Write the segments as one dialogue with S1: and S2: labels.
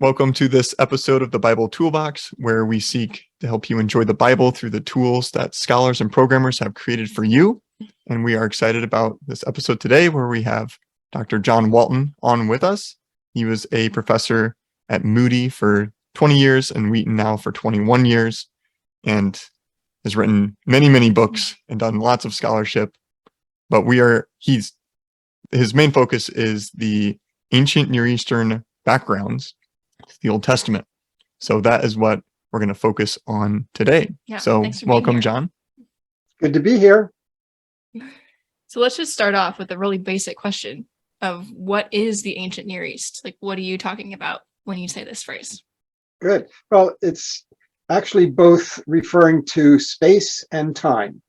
S1: Welcome to this episode of the Bible Toolbox, where we seek to help you enjoy the Bible through the tools that scholars and programmers have created for you. And we are excited about this episode today, where we have Dr. John Walton on with us. He was a professor at Moody for 20 years and Wheaton now for 21 years, and has written many, many books and done lots of scholarship. But his main focus is the ancient Near Eastern backgrounds, the Old Testament. So that is what we're going to focus on today.
S2: Yeah,
S1: so welcome, John.
S3: Good to be here.
S2: So let's just start off with a really basic question of what is the ancient Near East? Like, what are you talking about when you say this phrase?
S3: Good. Well, it's actually both referring to space and time.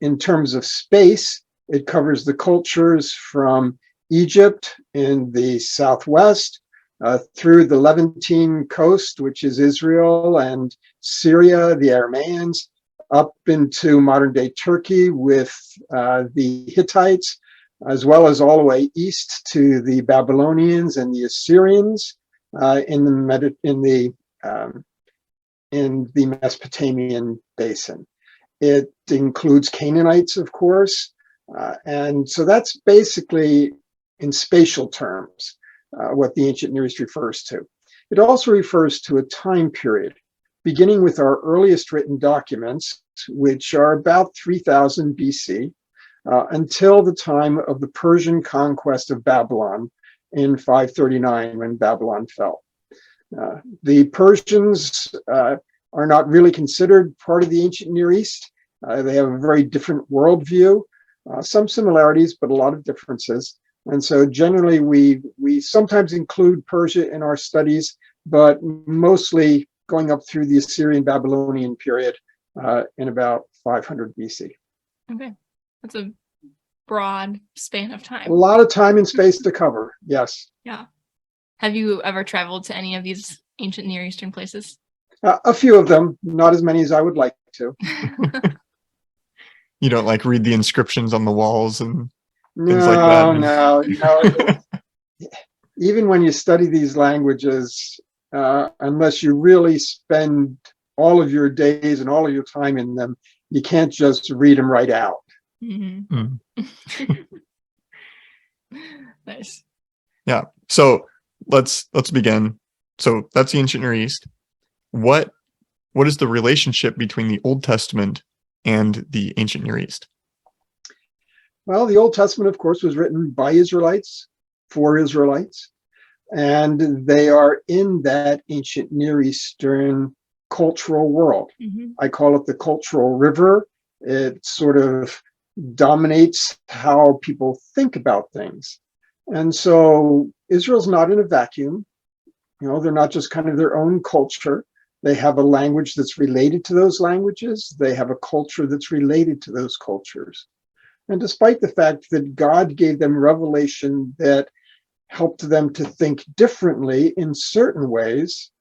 S3: In terms of space, it covers the cultures from Egypt in the southwest, through the Levantine coast, which is Israel and Syria, the Aramaeans, up into modern-day Turkey with the Hittites, as well as all the way east to the Babylonians and the Assyrians in the Mesopotamian basin. It includes Canaanites, of course, and so that's basically, in spatial terms, what the ancient Near East refers to. It also refers to a time period, beginning with our earliest written documents, which are about 3000 BC, until the time of the Persian conquest of Babylon in 539, when Babylon fell. The Persians are not really considered part of the ancient Near East. They have a very different worldview, some similarities, but a lot of differences. And so generally, we sometimes include Persia in our studies, but mostly going up through the Assyrian Babylonian period in about 500 BC.
S2: Okay, that's a broad span of time.
S3: A lot of time and space to cover, yes.
S2: Yeah. Have you ever traveled to any of these ancient Near Eastern places?
S3: A few of them, not as many as I would like to.
S1: You don't read the inscriptions on the walls and things
S3: No,
S1: like that?
S3: No. Even when you study these languages, unless you really spend all of your days and all of your time in them, you can't just read them right out.
S2: Mm-hmm. Nice.
S1: Yeah. So let's begin. So that's the ancient Near East. What is the relationship between the Old Testament and the ancient Near East?
S3: Well, the Old Testament, of course, was written by Israelites for Israelites, and they are in that ancient Near Eastern cultural world.
S2: Mm-hmm.
S3: I call it the cultural river. It sort of dominates how people think about things. And so Israel's not in a vacuum. They're not just kind of their own culture. They have a language that's related to those languages. They have a culture that's related to those cultures. And despite the fact that God gave them revelation that helped them to think differently in certain ways,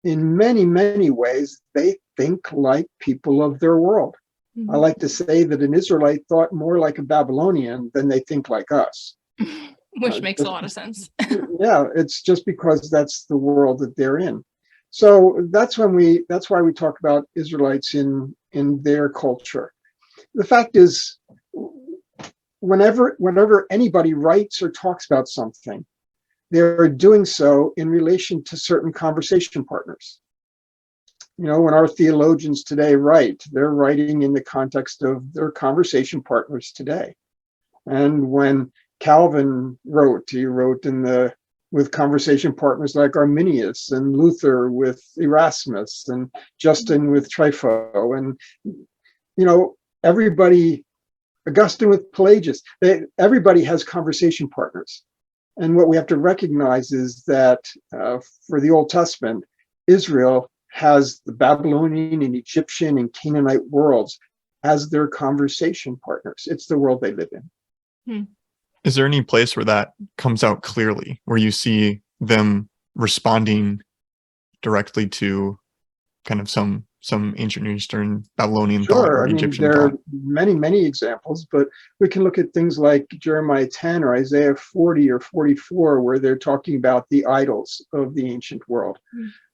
S3: in many, many ways, they think like people of their world.
S2: Mm-hmm.
S3: I like to say that an Israelite thought more like a Babylonian than they think like us.
S2: Which makes a lot of sense.
S3: Yeah, it's just because that's the world that they're in. So that's why we talk about Israelites in their culture. The fact is, whenever anybody writes or talks about something, they're doing so in relation to certain conversation partners. When our theologians today write, they're writing in the context of their conversation partners today. And when Calvin wrote, he wrote with conversation partners like Arminius, and Luther with Erasmus, and Justin with Trypho, and everybody, Augustine with Pelagius. Everybody has conversation partners. And what we have to recognize is that for the Old Testament, Israel has the Babylonian and Egyptian and Canaanite worlds as their conversation partners. It's the world they live in.
S1: Is there any place where that comes out clearly, where you see them responding directly to kind of some some ancient Near Eastern Babylonian thought
S3: Sure.
S1: or
S3: I mean,
S1: Egyptian
S3: there are
S1: thought?
S3: many, many examples, but we can look at things like Jeremiah 10 or Isaiah 40 or 44, where they're talking about the idols of the ancient world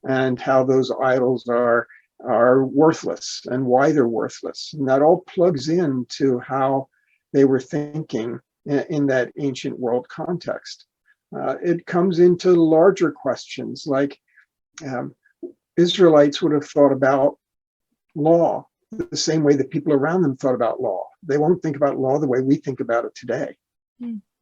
S3: and how those idols are worthless and why they're worthless. And that all plugs into how they were thinking in that ancient world context. It comes into larger questions like Israelites would have thought about law the same way that people around them thought about law. They won't think about law the way we think about it today.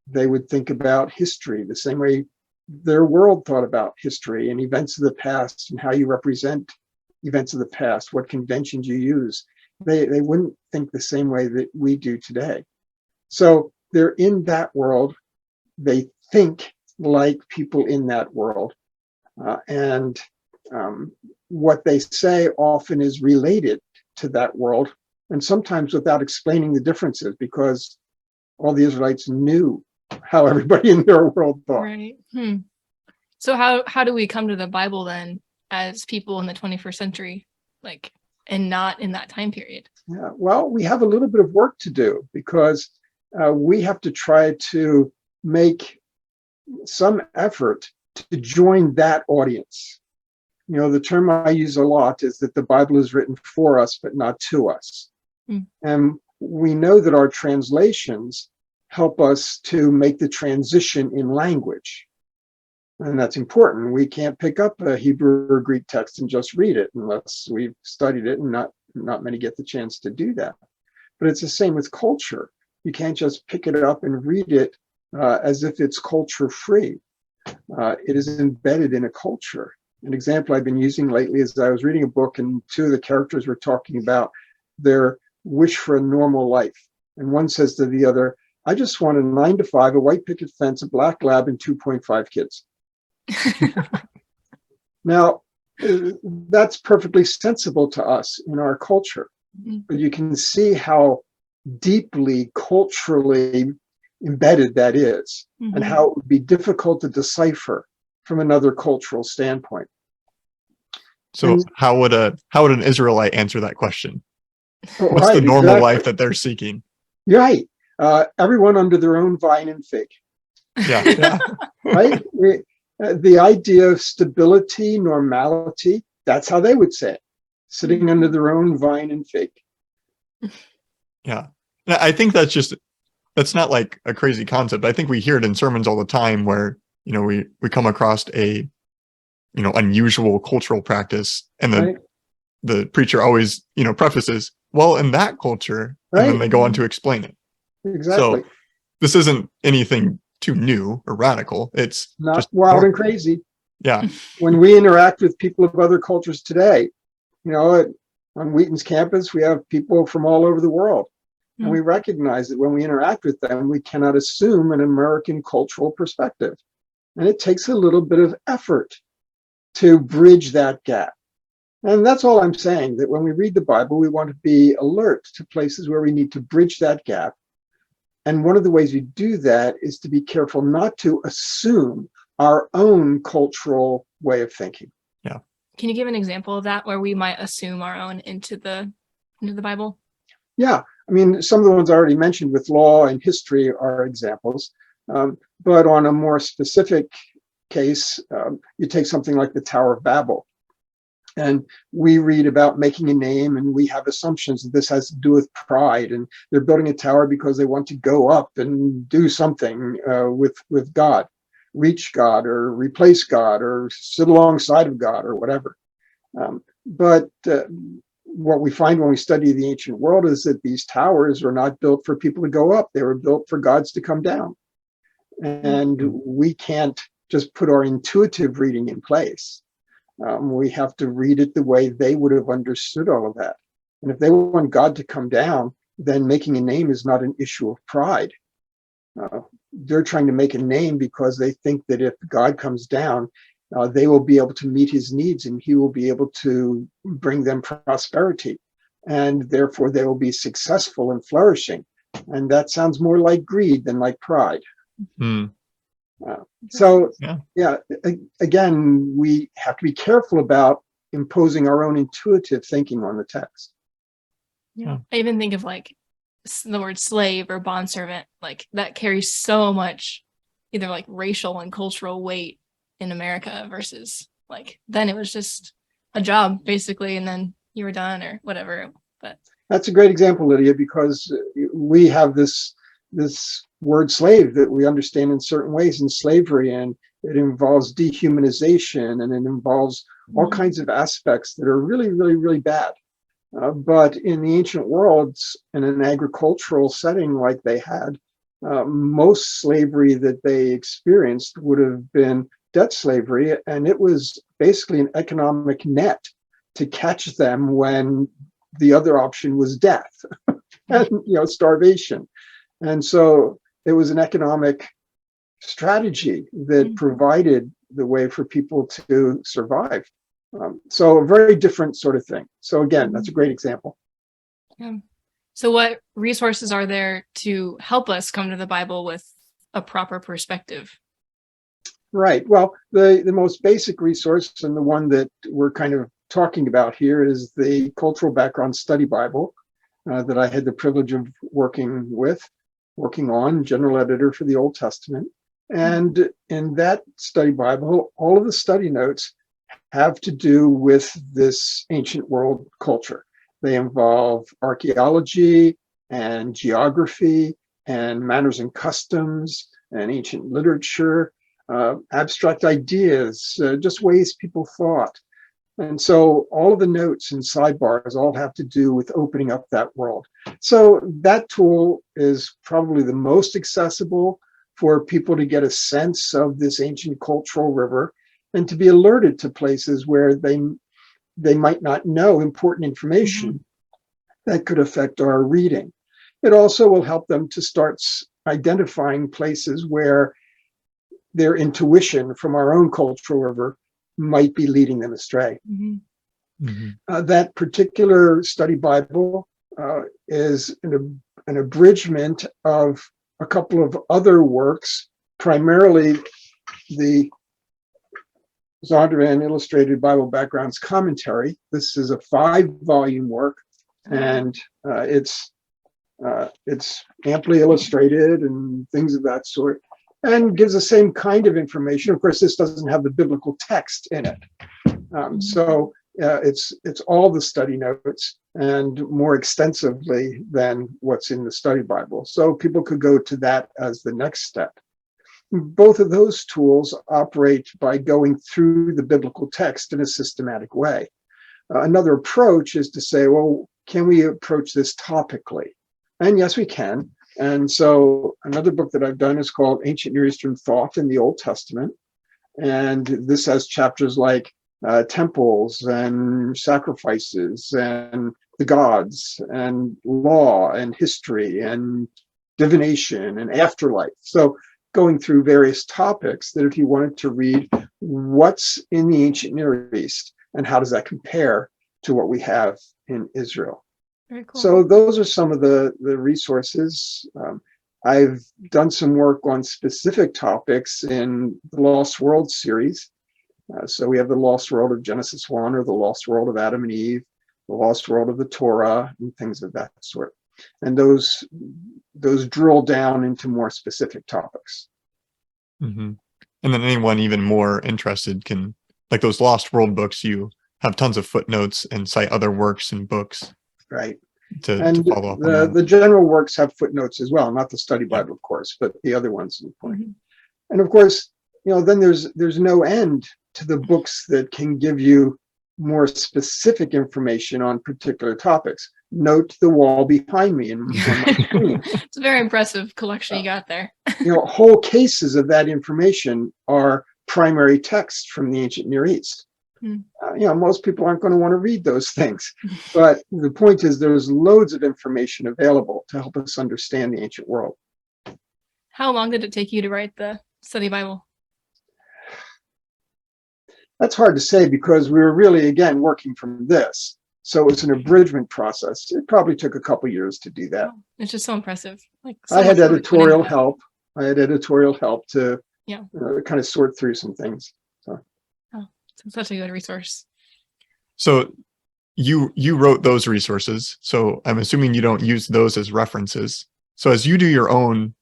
S3: They would think about history the same way their world thought about history and events of the past and how you represent events of the past, what conventions you use. They wouldn't think the same way that we do today. So they're in that world. They think like people in that world. And what they say often is related to that world, and sometimes without explaining the differences, because all the Israelites knew how everybody in their world thought.
S2: Right. So how do we come to the Bible then as people in the 21st century, like, and not in that time period?
S3: Yeah, well, we have a little bit of work to do because we have to try to make some effort to join that audience. You know, the term I use a lot is that the Bible is written for us, but not to us. And we know that our translations help us to make the transition in language. And that's important. We can't pick up a Hebrew or Greek text and just read it unless we've studied it, and not many get the chance to do that. But it's the same with culture. You can't just pick it up and read it as if it's culture free. It is embedded in a culture. An example I've been using lately is I was reading a book and two of the characters were talking about their wish for a normal life. And one says to the other, I just want a 9 to 5, a white picket fence, a black lab, and 2.5 kids. Now, that's perfectly sensible to us in our culture. But you can see how deeply culturally embedded that is, and how it would be difficult to decipher from another cultural standpoint.
S1: So how would an Israelite answer that question? What's
S3: Right,
S1: the normal
S3: exactly.
S1: life that they're seeking?
S3: Right. Everyone under their own vine and fig.
S1: Yeah.
S3: Right? The idea of stability, normality, that's how they would say it. Sitting under their own vine and fig.
S1: Yeah. I think that's not like a crazy concept. I think we hear it in sermons all the time where, you know, we come across a, you know, unusual cultural practice, and the preacher always, you know, prefaces, well, in that culture, and then they go on to explain it.
S3: Exactly.
S1: So this isn't anything too new or radical. It's
S3: Not
S1: just
S3: wild and crazy.
S1: Yeah.
S3: When we interact with people of other cultures today, you know, on Wheaton's campus, we have people from all over the world. And we recognize that when we interact with them, we cannot assume an American cultural perspective. And it takes a little bit of effort to bridge that gap. And that's all I'm saying, that when we read the Bible, we want to be alert to places where we need to bridge that gap. And one of the ways we do that is to be careful not to assume our own cultural way of thinking.
S1: Yeah.
S2: Can you give an example of that where we might assume our own into the Bible?
S3: Yeah. I mean, some of the ones I already mentioned with law and history are examples. But on a more specific case, you take something like the Tower of Babel. And we read about making a name, and we have assumptions that this has to do with pride, and they're building a tower because they want to go up and do something with God, reach God or replace God or sit alongside of God or whatever. But what we find when we study the ancient world is that these towers were not built for people to go up. They were built for gods to come down. And we can't just put our intuitive reading in place. We have to read it the way they would have understood all of that. And if they want God to come down, then making a name is not an issue of pride. They're trying to make a name because they think that if God comes down, they will be able to meet his needs, and he will be able to bring them prosperity. And therefore, they will be successful and flourishing. And that sounds more like greed than like pride. So, again, we have to be careful about imposing our own intuitive thinking on the text.
S2: Yeah. I even think of like the word slave or bondservant, like that carries so much either like racial and cultural weight in America versus like then it was just a job basically, and then you were done or whatever. But
S3: that's a great example, Lydia, because we have this word slave that we understand in certain ways in slavery, and it involves dehumanization, and it involves all kinds of aspects that are really, really, really bad. But in the ancient worlds, in an agricultural setting like they had, most slavery that they experienced would have been debt slavery, and it was basically an economic net to catch them when the other option was death and starvation. And so it was an economic strategy that provided the way for people to survive. So a very different sort of thing. So again, that's a great example.
S2: Yeah. So what resources are there to help us come to the Bible with a proper perspective?
S3: Right. Well, the most basic resource, and the one that we're kind of talking about here, is the Cultural Background Study Bible that I had the privilege of working on, general editor for the Old Testament. And in that study Bible, all of the study notes have to do with this ancient world culture. They involve archaeology and geography and manners and customs and ancient literature, abstract ideas, just ways people thought. And so all of the notes and sidebars all have to do with opening up that world. So that tool is probably the most accessible for people to get a sense of this ancient cultural river and to be alerted to places where they might not know important information that could affect our reading. It also will help them to start identifying places where their intuition from our own cultural river might be leading them astray. That particular study Bible is an abridgment of a couple of other works, primarily the Zondervan Illustrated Bible Backgrounds Commentary. This is a 5-volume work, and it's amply illustrated and things of that sort, and gives the same kind of information. Of course, this doesn't have the biblical text in it. So it's all the study notes and more extensively than what's in the study Bible. So people could go to that as the next step. Both of those tools operate by going through the biblical text in a systematic way. Another approach is to say, well, can we approach this topically? And yes, we can. And so another book that I've done is called Ancient Near Eastern Thought in the Old Testament. And this has chapters like temples and sacrifices and the gods and law and history and divination and afterlife. So going through various topics that if you wanted to read what's in the ancient Near East and how does that compare to what we have in Israel.
S2: Very cool.
S3: So those are some of the resources. I've done some work on specific topics in the Lost World series. So we have the Lost World of Genesis 1, or the Lost World of Adam and Eve, the Lost World of the Torah, and things of that sort. And those drill down into more specific topics.
S1: And then anyone even more interested can, like those Lost World books, you have tons of footnotes and cite other works and books.
S3: Right.
S1: To follow up on that.
S3: The general works have footnotes as well, not the study Bible, of course, but the other ones important. And of course, then there's no end to the books that can give you more specific information on particular topics. Note the wall behind me on my screen.
S2: It's a very impressive collection you got there.
S3: Whole cases of that information are primary texts from the ancient Near East. Most people aren't going to want to read those things. But the point is there's loads of information available to help us understand the ancient world.
S2: How long did it take you to write the study Bible?
S3: That's hard to say because we were really, again, working from this. So it was an abridgment process. It probably took a couple years to do that.
S2: It's just so impressive.
S3: I had editorial help. To kind of sort through some things.
S2: Such a good resource.
S1: So you wrote those resources. So I'm assuming you don't use those as references. So as you do your own,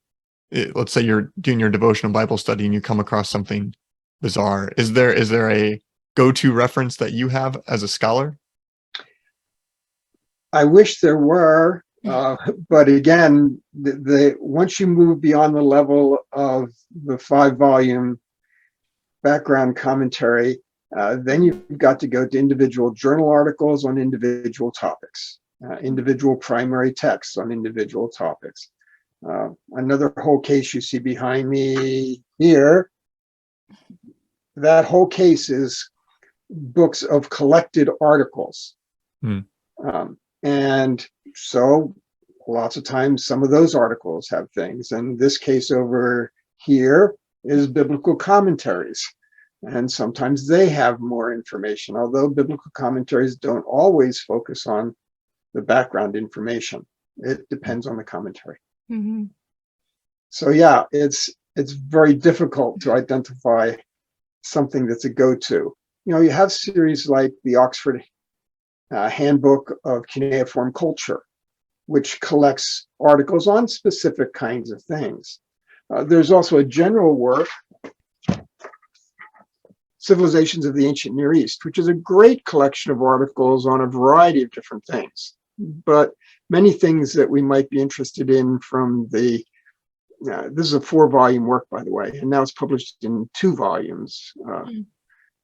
S1: let's say you're doing your devotional Bible study and you come across something bizarre, is there a go-to reference that you have as a scholar?
S3: I wish there were, but again, the once you move beyond the level of the 5-volume background commentary, then you've got to go to individual journal articles on individual topics, individual primary texts on individual topics. Another whole case you see behind me here, that whole case is books of collected articles. And so lots of times some of those articles have things. And this case over here is biblical commentaries. And sometimes they have more information, although biblical commentaries don't always focus on the background information. It depends on the commentary.
S2: Mm-hmm.
S3: So yeah, it's very difficult to identify something that's a go-to. You know, you have series like the Oxford Handbook of Cuneiform Culture, which collects articles on specific kinds of things. There's also a general work, Civilizations of the Ancient Near East, which is a great collection of articles on a variety of different things. But many things that we might be interested in from the, this is a 4-volume work, by the way, and now it's published in 2 volumes.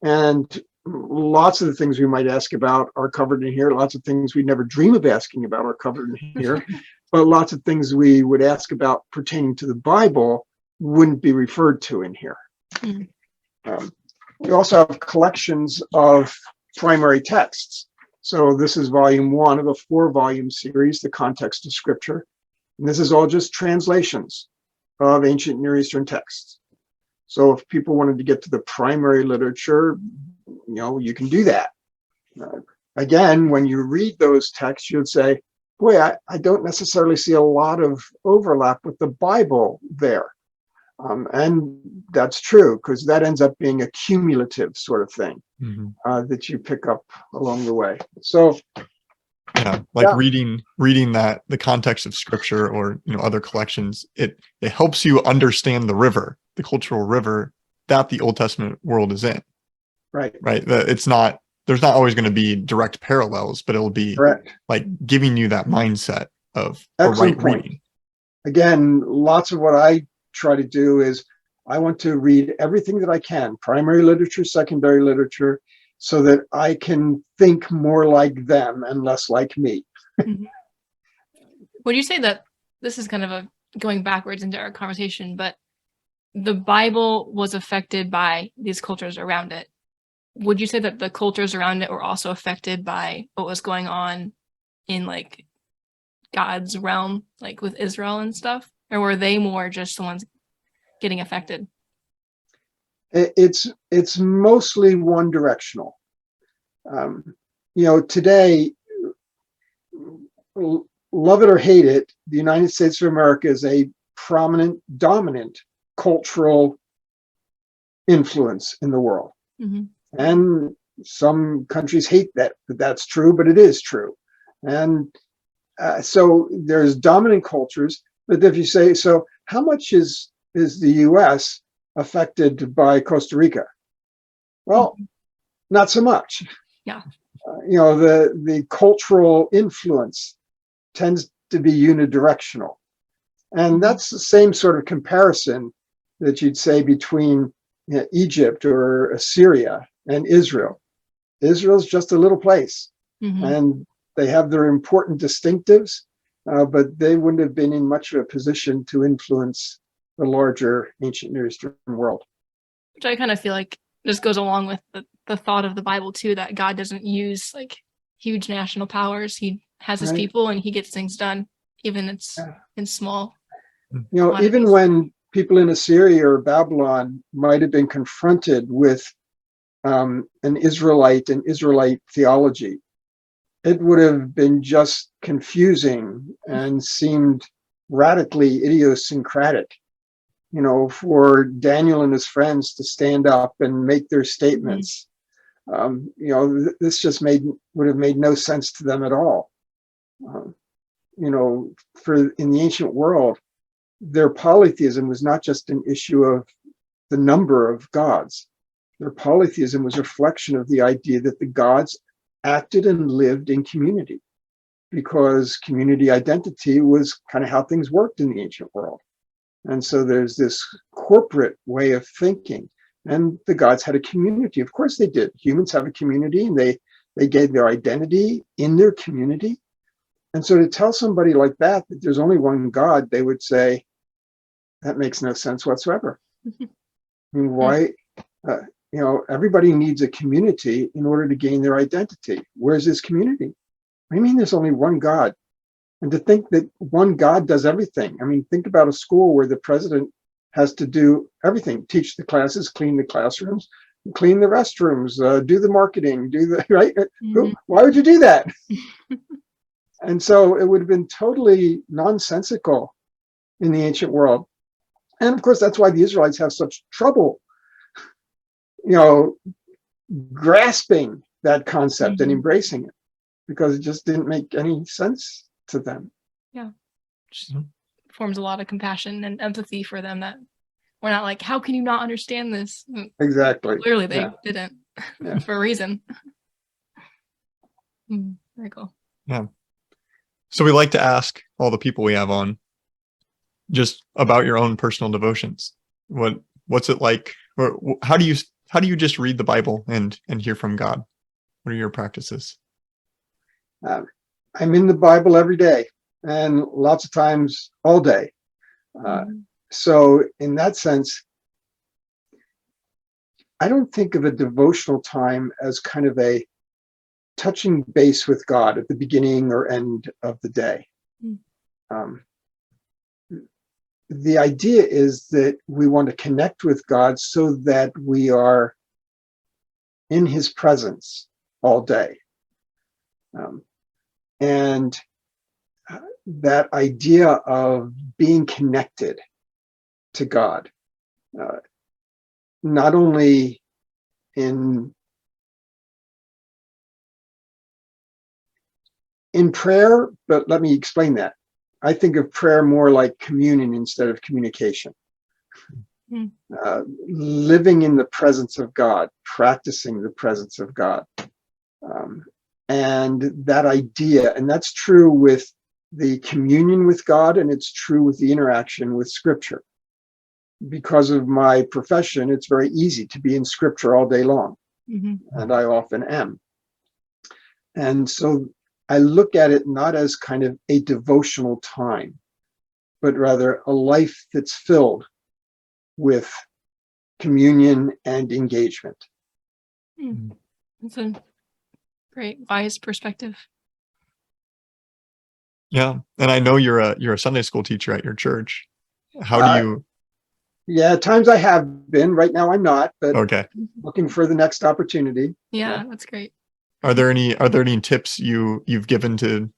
S3: And lots of the things we might ask about are covered in here. Lots of things we never dream of asking about are covered in here. But lots of things we would ask about pertaining to the Bible wouldn't be referred to in here. We also have collections of primary texts. So this is volume 1 of a 4-volume series, The Context of Scripture. And this is all just translations of ancient Near Eastern texts. So if people wanted to get to the primary literature, you know, you can do that. Again, when you read those texts, you'd say, boy, I don't necessarily see a lot of overlap with the Bible there. And that's true, because that ends up being a cumulative sort of thing that you pick up along the way. So
S1: yeah, like reading that, the context of Scripture, or other collections, it helps you understand the cultural river that the Old Testament world is in. Right. There's not always going to be direct parallels, but it'll be like giving you that mindset of the right reading.
S3: Again, lots of what I try to do is I want to read everything that I can, primary literature, secondary literature, so that I can think more like them and less like me.
S2: Would you say that this is kind of going backwards into our conversation, but the Bible was affected by these cultures around it? Would you say that the cultures around it were also affected by what was going on in like God's realm, like with Israel and stuff? Or were they more just the ones getting affected?
S3: It's mostly one directional. Today, love it or hate it, the United States of America is a prominent, dominant cultural influence in the world. And some countries hate that that's true, but it is true. And so there's dominant cultures. But if you say, so how much is the U.S. affected by Costa Rica? Well, not so much.
S2: Yeah.
S3: The cultural influence tends to be unidirectional. And that's the same sort of comparison that you'd say between Egypt or Assyria and Israel. Israel's just a little place, and they have their important distinctives, but they wouldn't have been in much of a position to influence the larger ancient Near Eastern world.
S2: Which I kind of feel like just goes along with the thought of the Bible too, that God doesn't use like huge national powers. He has his people and he gets things done, even it's in small.
S3: Even when people in Assyria or Babylon might have been confronted with an Israelite and Israelite theology, it would have been just confusing and seemed radically idiosyncratic, for Daniel and his friends to stand up and make their statements This just would have made no sense to them at all. In the ancient world, their polytheism was not just an issue of the number of gods. Their polytheism was a reflection of the idea that the gods acted and lived in community, because community identity was kind of how things worked in the ancient world. And so there's this corporate way of thinking, and the gods had a community. Of course they did. Humans have a community, and they gave their identity in their community. And so to tell somebody like that there's only one God, they would say, that makes no sense whatsoever. I mean, why? Everybody needs a community in order to gain their identity. Where's this community? What do you mean there's only one God? And to think that one God does everything. I mean, think about a school where the president has to do everything: teach the classes, clean the classrooms, clean the restrooms, do the marketing, right?
S2: Mhm.
S3: Why would you do that? And so it would have been totally nonsensical in the ancient world. And of course, that's why the Israelites have such trouble, grasping that concept and embracing it, because it just didn't make any sense to them.
S2: Yeah. Just forms a lot of compassion and empathy for them, that we're not like, how can you not understand this?
S3: Exactly.
S2: Clearly they didn't for a reason. Very cool.
S1: Yeah. So we like to ask all the people we have on just about your own personal devotions. What's it like, or how do you just read the Bible and hear from God? What are your practices?
S3: I'm in the Bible every day, and lots of times all day. So in that sense, I don't think of a devotional time as kind of a touching base with God at the beginning or end of the day. The idea is that we want to connect with God so that we are in his presence all day. And that idea of being connected to God, not only in prayer, but let me explain that. I think of prayer more like communion instead of communication. Living in the presence of God, practicing the presence of God. And that idea, and that's true with the communion with God, and it's true with the interaction with Scripture. Because of my profession, it's very easy to be in Scripture all day long, and I often am. And so I look at it not as kind of a devotional time, but rather a life that's filled with communion and engagement.
S2: That's a great, wise perspective.
S1: Yeah, and I know you're a Sunday school teacher at your church. How do you?
S3: Yeah, at times I have been. Right now I'm not, but
S1: Okay.
S3: looking for the next opportunity.
S2: Yeah, that's great.
S1: Are there any tips you've given to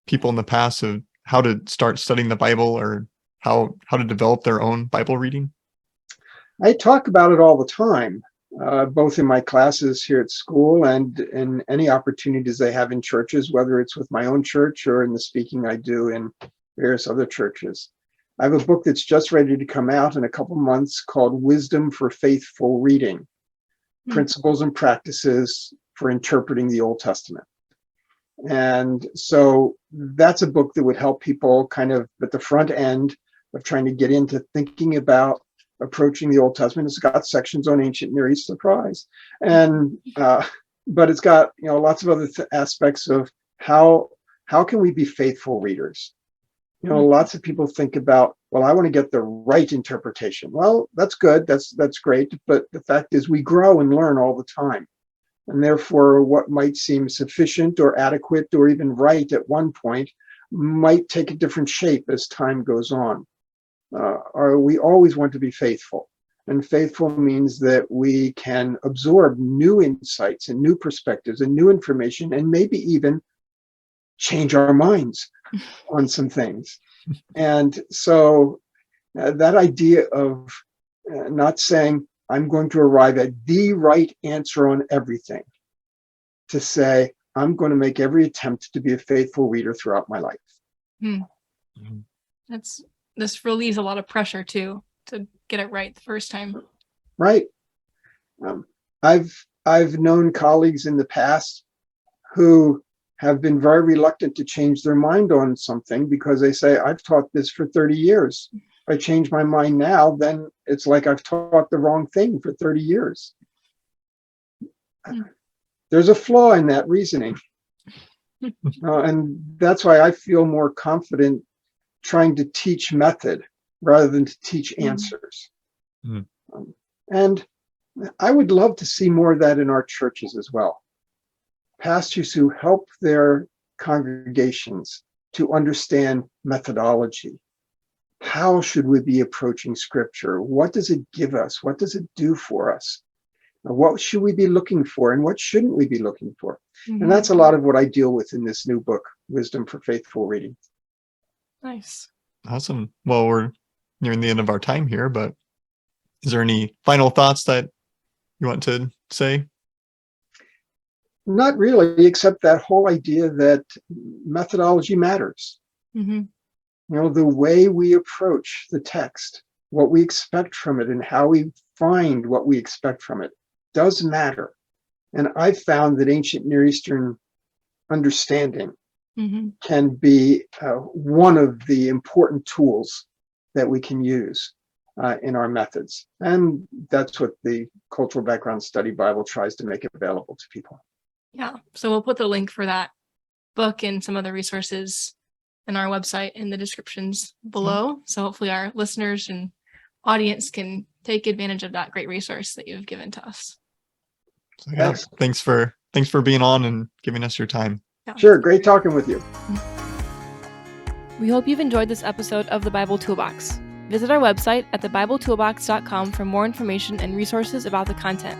S1: people in the past of how to start studying the Bible, or how to develop their own Bible reading?
S3: I talk about it all the time, both in my classes here at school and in any opportunities I have in churches, whether it's with my own church or in the speaking I do in various other churches. I have a book that's just ready to come out in a couple months called Wisdom for Faithful Reading, Principles and Practices for Interpreting the Old Testament. And so that's a book that would help people kind of at the front end of trying to get into thinking about approaching the Old Testament. It's got sections on ancient Near East surprise, and but it's got lots of other aspects of how can we be faithful readers. Lots of people think about, well, I want to get the right interpretation. Well, that's good, that's great, but the fact is we grow and learn all the time, and therefore what might seem sufficient or adequate or even right at one point might take a different shape as time goes on. We always want to be faithful, and faithful means that we can absorb new insights and new perspectives and new information, and maybe even change our minds on some things. And so that idea of not saying, I'm going to arrive at the right answer on everything, to say, I'm going to make every attempt to be a faithful reader throughout my life.
S1: Mhm.
S2: This relieves a lot of pressure too, to get it right the first time.
S3: Right. I've known colleagues in the past who have been very reluctant to change their mind on something because they say, I've taught this for 30 years. If I change my mind now, then it's like I've taught the wrong thing for 30 years. There's a flaw in that reasoning. And that's why I feel more confident trying to teach method rather than to teach answers.
S1: Mhm.
S3: And I would love to see more of that in our churches as well. Pastors who help their congregations to understand methodology. How should we be approaching scripture? What does it give us? What does it do for us? What should we be looking for and what shouldn't we be looking for? And that's a lot of what I deal with in this new book, Wisdom for Faithful Reading.
S2: Nice.
S1: Awesome. Well, we're nearing the end of our time here, but is there any final thoughts that you want to say?
S3: Not really, except that whole idea that methodology matters.
S2: Mm-hmm.
S3: The way we approach the text, what we expect from it, and how we find what we expect from it does matter. And I've found that ancient Near Eastern understanding can be one of the important tools that we can use in our methods. And that's what the Cultural Background Study Bible tries to make available to people.
S2: Yeah. So we'll put the link for that book and some other resources in our website in the descriptions below. So hopefully our listeners and audience can take advantage of that great resource that you've given to us.
S1: So, yeah, thanks for being on and giving us your time.
S2: Yeah.
S3: Sure. Great talking with you.
S2: We hope you've enjoyed this episode of the Bible Toolbox. Visit our website at thebibletoolbox.com for more information and resources about the content.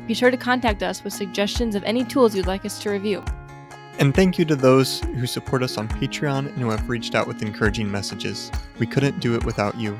S2: Be sure to contact us with suggestions of any tools you'd like us to review.
S1: And thank you to those who support us on Patreon and who have reached out with encouraging messages. We couldn't do it without you.